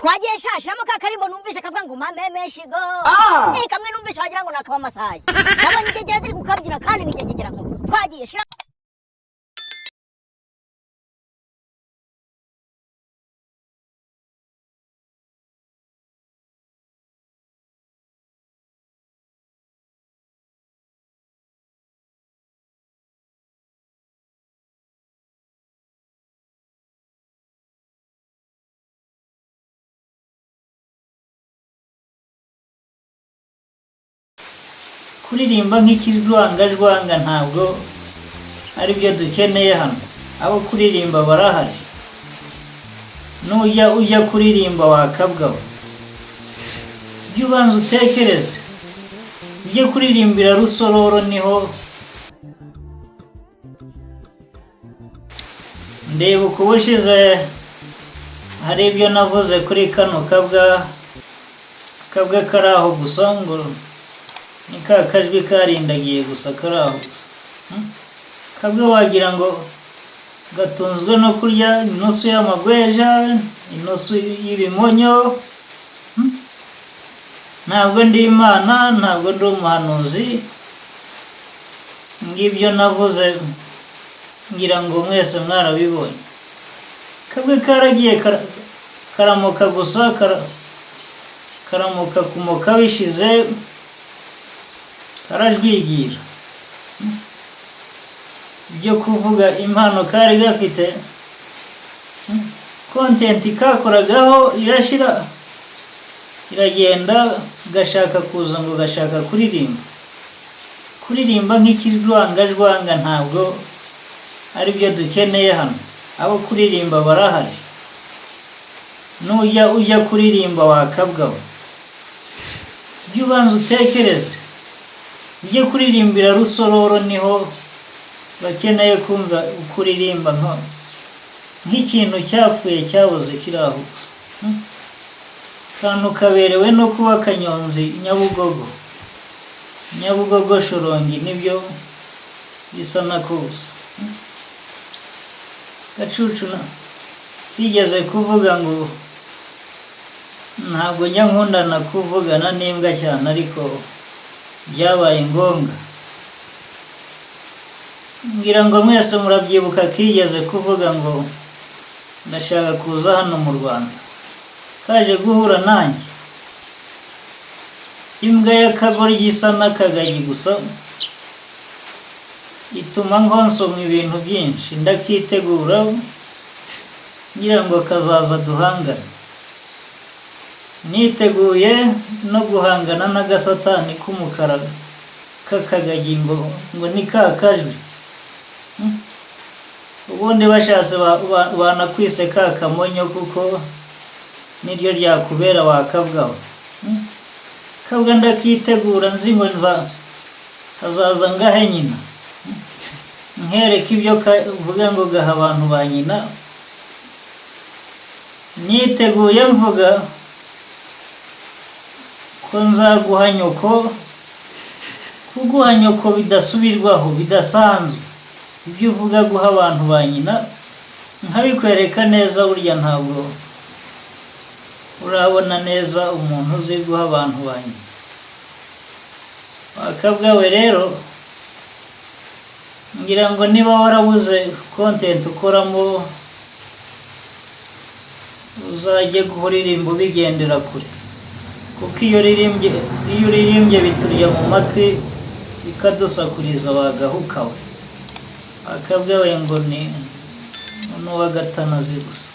twagiye shashiramo ka karimbo numvishe kavuga ngo mame shigo kamwe numvishe wagira ngo nakaba masaje nabonye igegera ziri kukabyina kandi nigegera ngo twagiye shira kuririmba nk'ikijwangajwanga ntabwo ari byo dukeneye hano. Abo kuririmba barahari. Ujya kuririmba wakabwaho, jya ubanza utekereze. Ujye kuririmbira Rusororo niho ndeba uko ubushize hari ibyo navuze kuri kano kabwa kari aho gusa ngo ni ka kajwi karindagiye gusa kari aho gusa. Kabwa wagira ngo gatunzwe no kurya inusu y'amagweja, inusu y'ibimonyo. Ntabwo ndi Imana, ntabwo ndi umuhanuzi. Ngibyo navuze ngira ngo mwese mwarabibonye. Kabwe karagiye karamuka gusa, karamuka kumoka bishize karajwigira. Ibyo kuvuga impano kari gafite, content kakoragaho irashira, iragenda gashaka kuza ngo gashaka kuririmba nk'ikijwangajwanga ntabwo ari byo dukeneye hano. Abo kuririmba barahari. Ujya kuririmba wakabwaho, jya ubanza utekereze. Ujye kuririmbira Rusororo niho bakeneye kumva ukuririmba nk'ikintu cyapfuye cyabuze kiri aho gusa. Kantu kaberewe no kuba Kanyonzi Nyabugogo Shorongi nibyo bisa na kusa. Gacucu bigeze kuvuga ngo ntabwo njya nkundana kuvugana n'imbwa cyane, ariko byabaye ngombwa. Ngira ngo mwese murabyibuka kigeze kuvuga ngo ndashaka kuza hano mu Rwanda, kaje guhura nanjye. Imbwa y'akagoryi isa n'akagagi gusa ituma nkonsoma ibintu byinshi, ndakitegura ngira ngo kazaza duhangane. Niteguye no guhangana n'agasatani k'umukara k'akagagi ngo ni ka kajwi. Ubundi bashatse banakwise ka kamonyo kuko niryo ryakubera wakabwaho. Kabwa ndakitegura nzi ngo hazaza ngahe nyina, nkereka ibyo kavuga ngo gaha abantu ba nyina. Niteguye mvuga ko nzaguha nyoko, kuguha nyoko bidasubirwaho, bidasanzwe. Ibyo uvuga guha abantu ba nyina nkabikwereka neza. Burya ntabwo urabona neza umuntu uzi guha abantu ba nyina. Wakabwawe rero, ngira ngo niba warabuze content ukoramo, uzajye kuririmba ubigendera kure, kuko iyo uririmbye biturya mu matwi bikadusakuriza wagahukawe. Wakabwawe ngo ni n'uwagatanazi gusa.